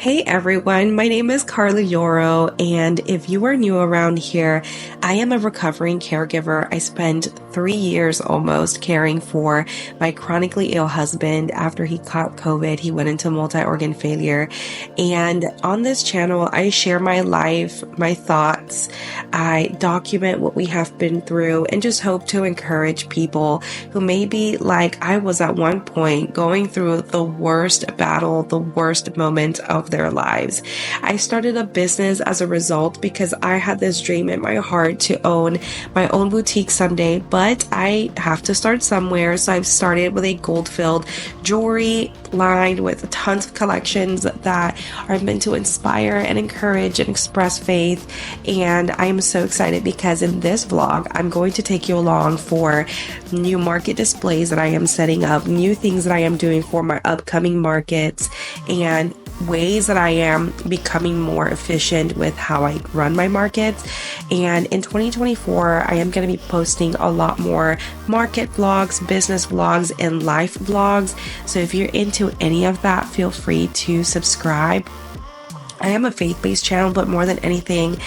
Hey everyone, my name is Carla Yorro, and if you are new around here, I am a recovering caregiver. I spent 3 years almost caring for my chronically ill husband. After he caught COVID, he went into multi-organ failure. And on this channel, I share my life, my thoughts. I document what we have been through and just hope to encourage people who may be like I was at one point, going through the worst battle, the worst moment of their lives. I started a business as a result because I had this dream in my heart to own my own boutique someday, but I have to start somewhere. So I've started with a gold-filled jewelry line with tons of collections that are meant to inspire and encourage and express faith. And I am so excited because in this vlog, I'm going to take you along for new market displays that I am setting up, new things that I am doing for my upcoming markets, and ways that I am becoming more efficient with how I run my markets. And in 2024, I am going to be posting a lot more market vlogs, business vlogs, and life vlogs. So if you're into any of that, feel free to subscribe. I am a faith-based channel, but more than anything,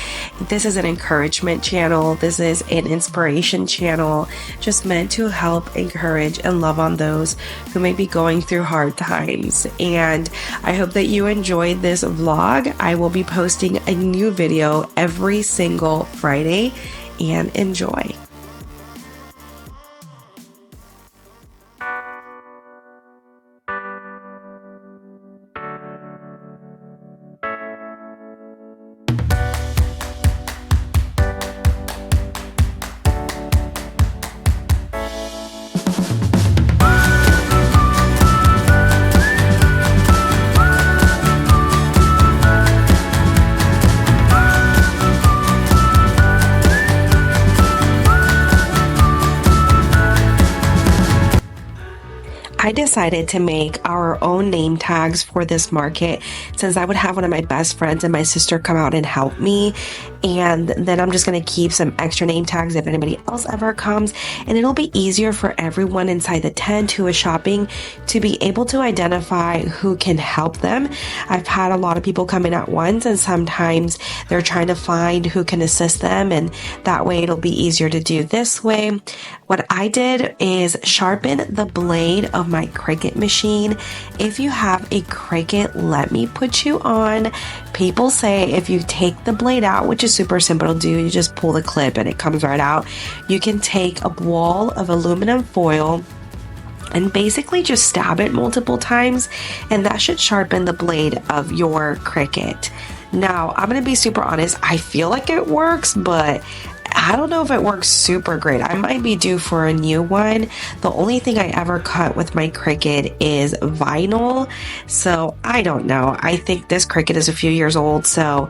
this is an encouragement channel. This is an inspiration channel, just meant to help encourage and love on those who may be going through hard times. And I hope that you enjoyed this vlog. I will be posting a new video every single Friday, and enjoy. I decided to make our own name tags for this market since I would have one of my best friends and my sister come out and help me. And then I'm just going to keep some extra name tags if anybody else ever comes. And it'll be easier for everyone inside the tent who is shopping to be able to identify who can help them. I've had a lot of people come in at once, and sometimes they're trying to find who can assist them. And that way it'll be easier to do this way. What I did is sharpen the blade of my Cricut machine. If you have a Cricut, let me put you on. People say if you take the blade out, which is super simple to do, you just pull the clip and it comes right out. You can take a wall of aluminum foil and basically just stab it multiple times, and that should sharpen the blade of your Cricut. Now, I'm going to be super honest. I feel like it works, but I don't know if it works super great. I might be due for a new one. The only thing I ever cut with my Cricut is vinyl. So I don't know. I think this Cricut is a few years old, so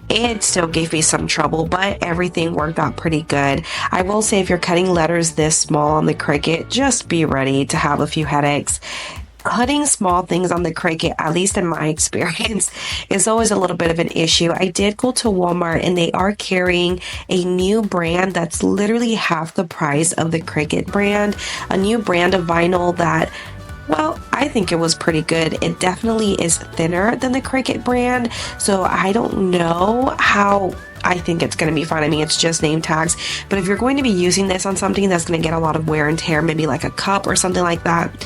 it still gave me some trouble, but everything worked out pretty good. I will say if you're cutting letters this small on the Cricut, just be ready to have a few headaches. Cutting small things on the Cricut, at least in my experience, is always a little bit of an issue. I did go to Walmart and they are carrying a new brand that's literally half the price of the Cricut brand. A new brand of vinyl that, well, I think it was pretty good. It definitely is thinner than the Cricut brand, so I don't know how. I think it's going to be fine. I mean, it's just name tags, but if you're going to be using this on something that's going to get a lot of wear and tear, maybe like a cup or something like that,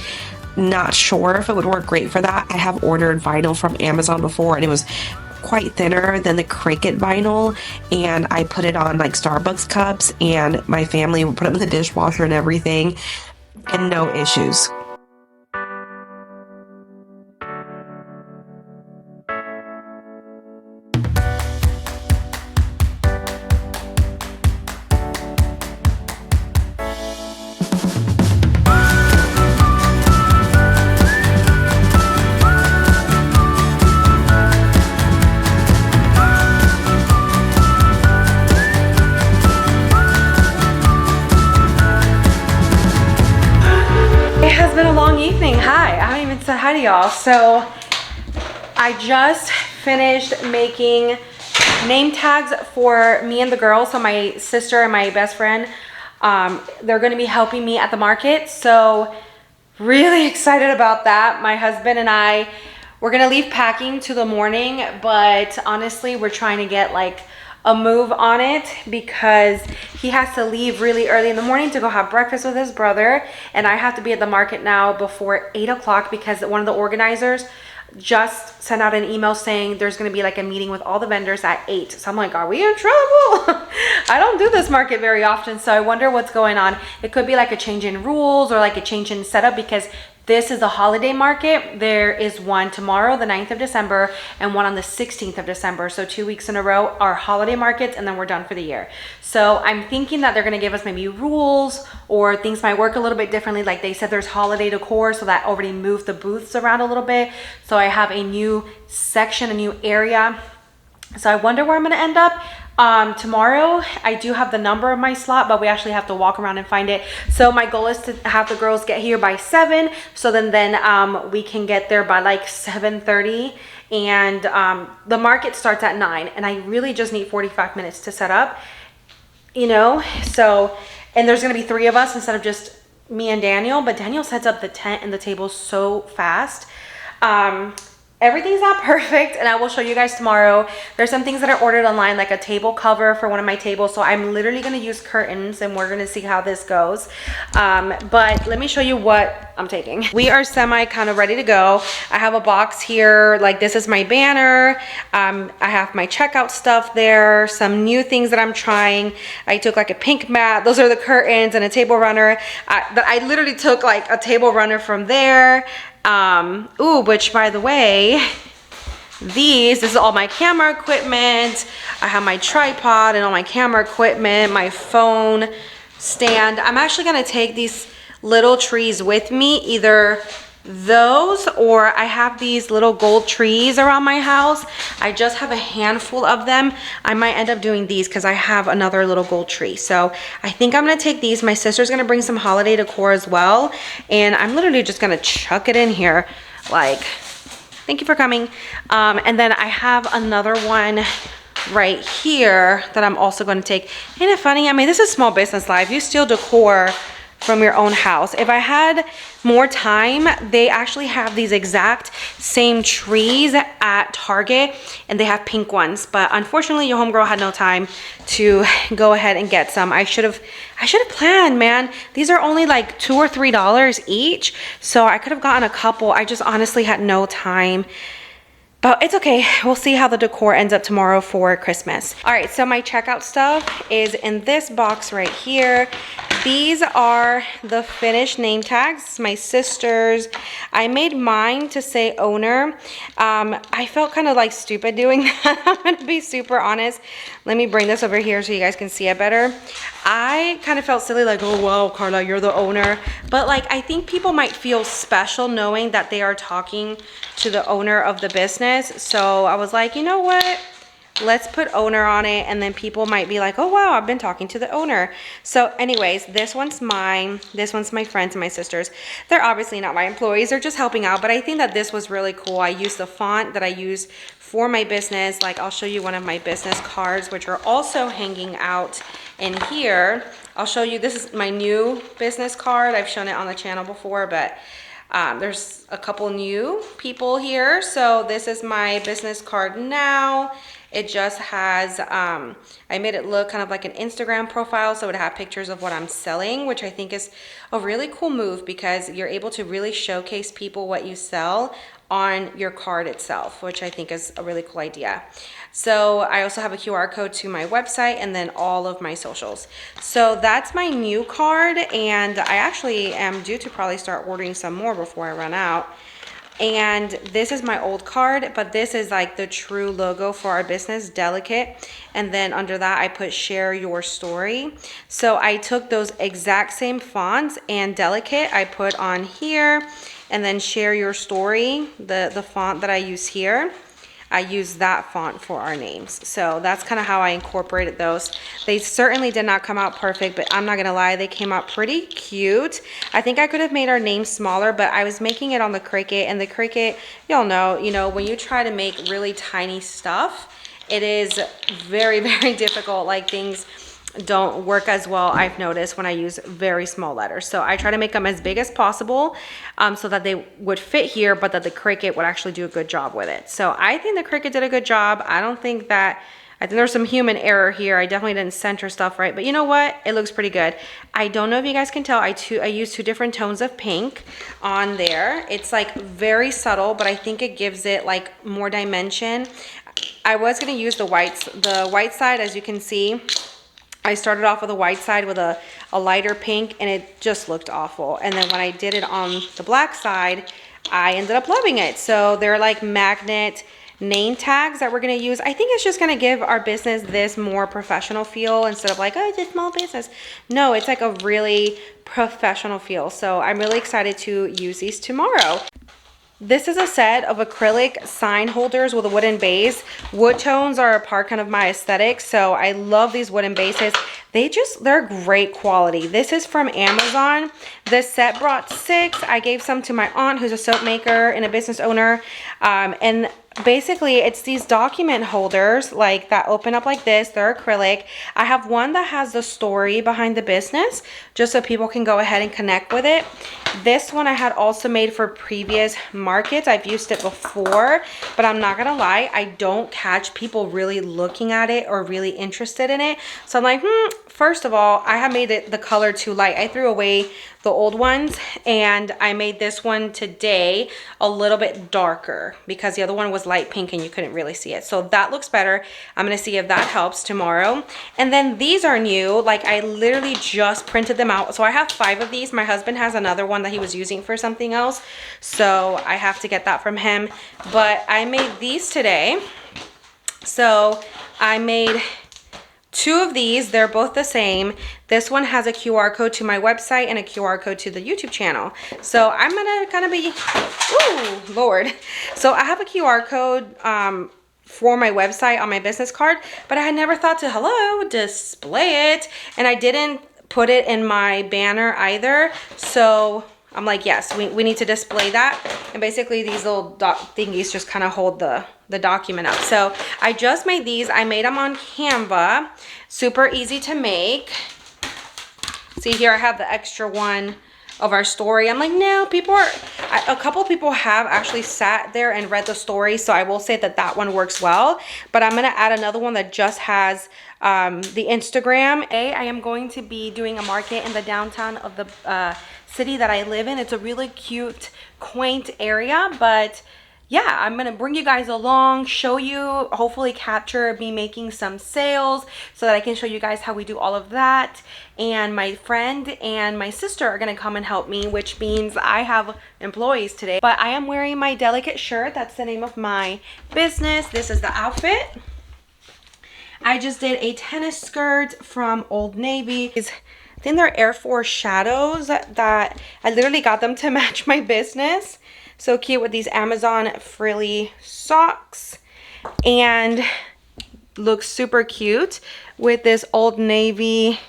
not sure if it would work great for that. I have ordered vinyl from Amazon before and it was quite thinner than the Cricut vinyl, and I put it on like Starbucks cups and my family would put them in the dishwasher and everything, and no issues. Been a long evening. Hi, I haven't even said hi to y'all. So I just finished making name tags for me and the girls. So my sister and my best friend, they're going to be helping me at the market. So really excited about that. My husband and I We're gonna leave packing to the morning, but honestly, we're trying to get like a move on it because he has to leave really early in the morning to go have breakfast with his brother, and I have to be at the market now before 8 o'clock because one of the organizers just sent out an email saying there's going to be like a meeting with all the vendors at 8. So I'm like, are we in trouble? I don't do this market very often, so I wonder what's going on. It could be like a change in rules or like a change in setup because this is a holiday market. There is one tomorrow, the 9th of December, and one on the 16th of December. So 2 weeks in a row are holiday markets, and then we're done for the year. So I'm thinking that they're gonna give us maybe rules, or things might work a little bit differently. Like they said, there's holiday decor, so that already moved the booths around a little bit. So I have a new section, a new area. So I wonder where I'm gonna end up. Tomorrow I do have the number of my slot, but we actually have to walk around and find it. So my goal is to have the girls get here by 7, so then we can get there by like 7:30, and the market starts at 9, and I really just need 45 minutes to set up, you know. So, and there's gonna be 3 of us instead of just me and Daniel, but Daniel sets up the tent and the table so fast. Everything's not perfect, and I will show you guys tomorrow. There's some things that are ordered online, like a table cover for one of my tables, so I'm literally going to use curtains, and we're going to see how this goes. But let me show you what I'm taking. We are semi kind of ready to go. I have a box here, like this is my banner. I have my checkout stuff there, some new things that I'm trying. I took like a pink mat, those are the curtains, and a table runner. I literally took like a table runner from there. Which by the way, this is all my camera equipment. I have my tripod and all my camera equipment, my phone stand. I'm actually gonna take these little trees with me, either those or I have these little gold trees around my house. I just have a handful of them. I might end up doing these because I have another little gold tree. So I think I'm gonna take these. My sister's gonna bring some holiday decor as well, and I'm literally just gonna chuck it in here. Like, thank you for coming. And then I have another one right here that I'm also gonna take. Ain't it funny? I mean, this is small business life. You steal decor from your own house. If I had more time, they actually have these exact same trees at Target, and they have pink ones, but unfortunately your homegirl had no time to go ahead and get some. I should have planned, man. These are only like $2 or $3 each, so I could have gotten a couple. I just honestly had no time. But it's okay. We'll see how the decor ends up tomorrow for Christmas. All right, so my checkout stuff is in this box right here. These are the finished name tags, my sister's. I made mine to say owner. I felt kind of like stupid doing that. I'm gonna be super honest. Let me bring this over here so you guys can see it better. I kind of felt silly, like, oh wow, Carla, you're the owner. But like, I think people might feel special knowing that they are talking to the owner of the business. So I was like, you know what? Let's put owner on it, and then people might be like, oh wow, I've been talking to the owner. So anyways, this one's mine. This one's my friends and my sisters. They're obviously not my employees, they're just helping out, but I think that this was really cool. I used the font that I use for my business. Like, I'll show you one of my business cards, which are also hanging out in here. I'll show you, this is my new business card. I've shown it on the channel before, but there's a couple new people here. So this is my business card now. It just has, I made it look kind of like an Instagram profile, so it would have pictures of what I'm selling, which I think is a really cool move because you're able to really showcase people what you sell on your card itself, which I think is a really cool idea. So I also have a QR code to my website and then all of my socials. So that's my new card, and I actually am due to probably start ordering some more before I run out. And this is my old card, but this is like the true logo for our business, Delicate. And then under that, I put share your story. So I took those exact same fonts, and Delicate I put on here, and then share your story, the font that I use here. I use that font for our names. So that's kind of how I incorporated those. They certainly did not come out perfect, but I'm not gonna lie, they came out pretty cute. I think I could have made our name smaller, but I was making it on the Cricut, and the Cricut, y'all know, when you try to make really tiny stuff, it is very, very difficult. Like, things don't work as well, I've noticed, when I use very small letters. So I try to make them as big as possible so that they would fit here, but that the Cricut would actually do a good job with it. So I think the Cricut did a good job. I think there's some human error here. I definitely didn't center stuff right, but you know what? It looks pretty good. I don't know if you guys can tell, I use 2 different tones of pink on there. It's like very subtle, but I think it gives it like more dimension. I was gonna use the white side, as you can see. I started off with a white side with a lighter pink, and it just looked awful. And then when I did it on the black side, I ended up loving it. So they're like magnet name tags that we're gonna use. I think it's just gonna give our business this more professional feel instead of like, oh, it's a small business. No, it's like a really professional feel. So I'm really excited to use these tomorrow. This is a set of acrylic sign holders with a wooden base. Wood tones are a part kind of my aesthetic, so I love these wooden bases. They're great quality. This is from Amazon. This set brought 6. I gave some to my aunt, who's a soap maker and a business owner. And basically it's these document holders like that open up like this. They're acrylic. I have one that has the story behind the business, just so people can go ahead and connect with it. This one I had also made for previous markets. I've used it before, but I'm not gonna lie, I don't catch people really looking at it or really interested in it. So I'm like, first of all, I have made it the color too light. I threw away the old ones, and I made this one today a little bit darker because the other one was light pink and you couldn't really see it. So that looks better. I'm gonna see if that helps tomorrow. And then these are new. Like, I literally just printed them out. So I have 5 of these. My husband has another one that he was using for something else, so I have to get that from him. But I made these today. So I made 2 of these. They're both the same. This one has a QR code to my website and a QR code to the YouTube channel. So I'm gonna kind of be, ooh, Lord. So I have a QR code for my website on my business card, but I had never thought to, display it. And I didn't put it in my banner either. So I'm like, yes, we need to display that. And basically these little thingies just kind of hold the document up. So I just made these. I made them on Canva. Super easy to make. See here, I have the extra one of our story. I'm like, no, a couple people have actually sat there and read the story. So I will say that one works well, but I'm gonna add another one that just has the Instagram. I am going to be doing a market in the downtown of the city that I live in. It's a really cute, quaint area, but yeah, I'm gonna bring you guys along, show you, hopefully capture me making some sales so that I can show you guys how we do all of that. And my friend and my sister are gonna come and help me, which means I have employees today. But I am wearing my Delicate shirt. That's the name of my business. This is the outfit. I just did a tennis skirt from Old Navy. I think they're Air Force Shadows that I literally got them to match my business. So cute with these Amazon frilly socks, and looks super cute with this Old Navy.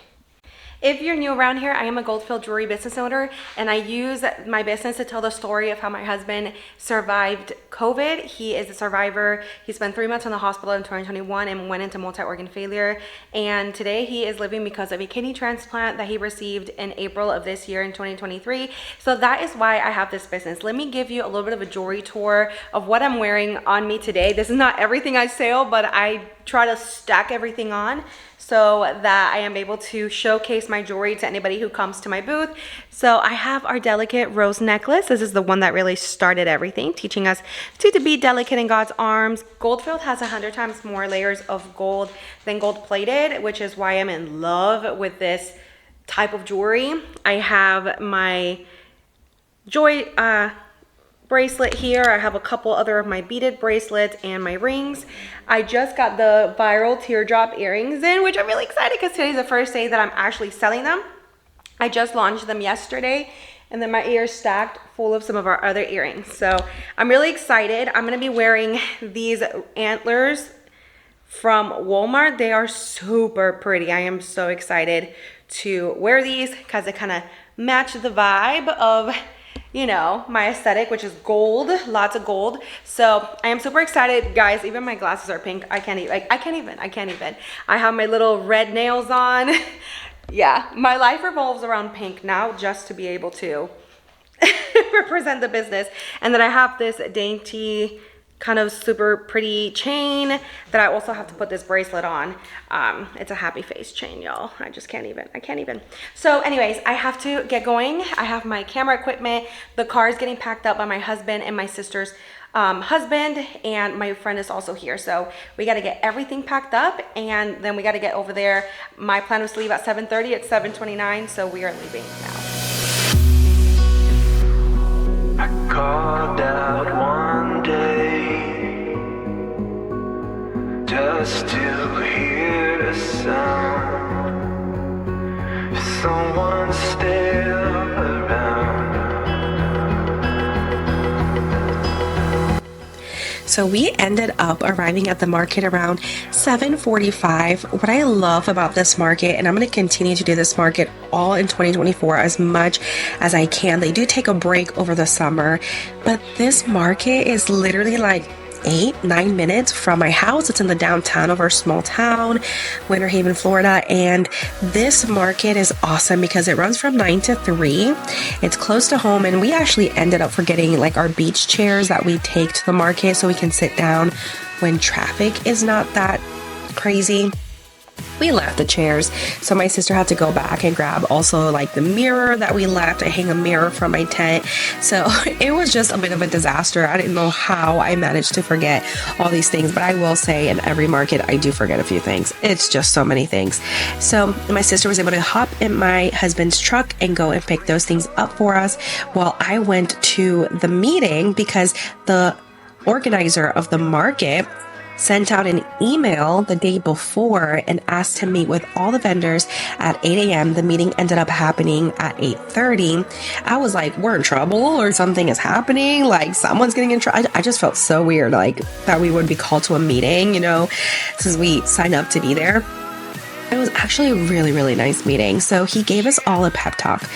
If you're new around here, I am a Goldfield jewelry business owner, and I use my business to tell the story of how my husband survived COVID. He is a survivor. He spent 3 months in the hospital in 2021 and went into multi-organ failure. And today he is living because of a kidney transplant that he received in April of this year in 2023. So that is why I have this business. Let me give you a little bit of a jewelry tour of what I'm wearing on me today. This is not everything I sell, but I try to stack everything on so that I am able to showcase my jewelry to anybody who comes to my booth. So I have our Delicate rose necklace. This is the one that really started everything, teaching us to be delicate in God's arms. Goldfield has 100 times more layers of gold than gold plated, which is why I'm in love with this type of jewelry. I have my Joy bracelet here. I have a couple other of my beaded bracelets and my rings. I just got the viral teardrop earrings in, which I'm really excited because today's the first day that I'm actually selling them. I just launched them yesterday, and then my ears stacked full of some of our other earrings. So I'm really excited. I'm gonna be wearing these antlers from Walmart. They are super pretty. I am so excited to wear these because they kind of match the vibe of you know, my aesthetic, which is gold, lots of gold. So I am super excited, guys. Even my glasses are pink. I can't even. I have my little red nails on. Yeah, my life revolves around pink now, just to be able to represent the business. And then I have this dainty, kind of super pretty chain that I also have to put this bracelet on. It's a happy face chain, y'all. I can't even. So anyways, I have to get going. I have my camera equipment. The car is getting packed up by my husband and my sister's husband, and my friend is also here. So we got to get everything packed up, and then we got to get over there. My plan was to leave at 7:30. It's 7:29, so we are leaving now. I called out one day just to hear a sound. Someone still around. So we ended up arriving at the market around 7:45. What I love about this market, and I'm going to continue to do this market all in 2024 as much as I can. They do take a break over the summer, but this market is literally like 8-9 minutes from my house. It's in the downtown of our small town, Winter Haven, Florida. And this market is awesome because it runs from 9 to 3. It's close to home, and we actually ended up forgetting like our beach chairs that we take to the market so we can sit down when traffic is not that crazy. We left the chairs, so my sister had to go back and grab also like the mirror that we left. I hang a mirror from my tent, so it was just a bit of a disaster. I didn't know how I managed to forget all these things, but I will say in every market I do forget a few things. It's just so many things. So my sister was able to hop in my husband's truck and go and pick those things up for us while I went to the meeting, because the organizer of the market sent out an email the day before and asked to meet with all the vendors at 8 a.m. The meeting ended up happening at 8:30. I was like, we're in trouble or something is happening. Like someone's getting in trouble. I just felt so weird, like that we would be called to a meeting, you know, since we signed up to be there. It was actually a really, really nice meeting. So he gave us all a pep talk.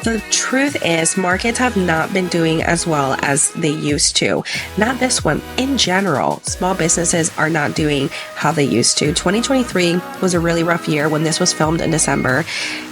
The truth is, markets have not been doing as well as they used to. Not this one. In general, small businesses are not doing how they used to. 2023 was a really rough year when this was filmed in December.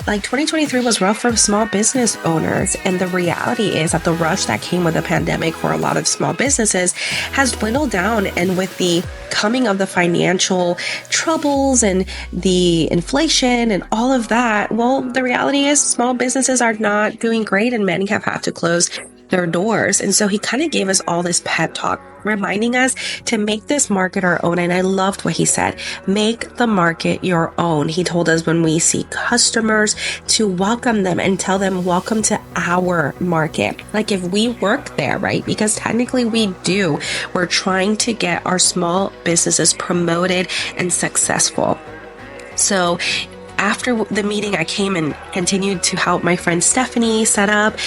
Like 2023 was rough for small business owners. And the reality is that the rush that came with the pandemic for a lot of small businesses has dwindled down. And with the coming of the financial troubles and the inflation and all of that, well, the reality is small businesses are not doing great, and many have had to close their doors. And so he kind of gave us all this pep talk, reminding us to make this market our own. And I loved what he said. Make the market your own. He told us when we see customers to welcome them and tell them, welcome to our market. Like if we work there, right? Because technically we do. We're trying to get our small businesses promoted and successful. So after the meeting, I came and continued to help my friend Stephanie set up.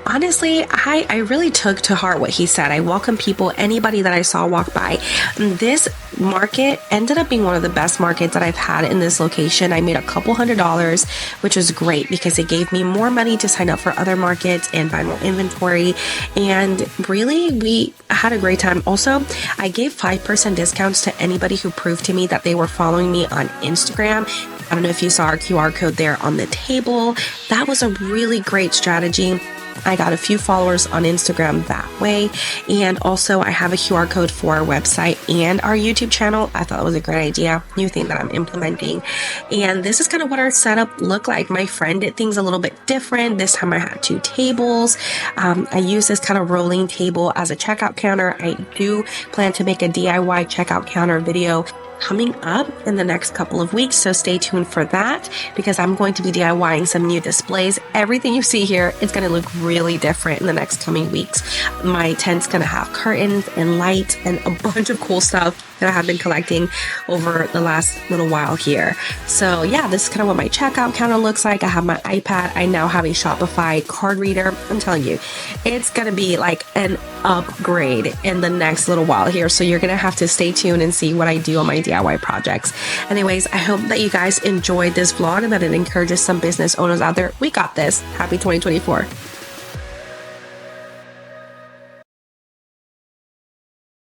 Honestly, I really took to heart what he said. I welcome people, anybody that I saw walk by. This market ended up being one of the best markets that I've had in this location. I made a couple $100s, which was great because it gave me more money to sign up for other markets and buy more inventory. And really, we had a great time. Also, I gave 5% discounts to anybody who proved to me that they were following me on Instagram. I don't know if you saw our QR code there on the table. That was a really great strategy. I got a few followers on Instagram that way. And also I have a QR code for our website and our YouTube channel. I thought it was a great idea. New thing that I'm implementing. And this is kind of what our setup looked like. My friend did things a little bit different. This time I had 2 tables. I use this kind of rolling table as a checkout counter. I do plan to make a DIY checkout counter video coming up in the next couple of weeks, so stay tuned for that because I'm going to be DIYing some new displays. Everything you see here is going to look really different in the next coming weeks. My tent's going to have curtains and light and a bunch of cool stuff that I have been collecting over the last little while here. So yeah, this is kind of what my checkout counter looks like. I have my iPad. I now have a Shopify card reader. I'm telling you, it's going to be like an upgrade in the next little while here. So you're going to have to stay tuned and see what I do on my DIY projects. Anyways, I hope that you guys enjoyed this vlog and that it encourages some business owners out there. We got this. Happy 2024.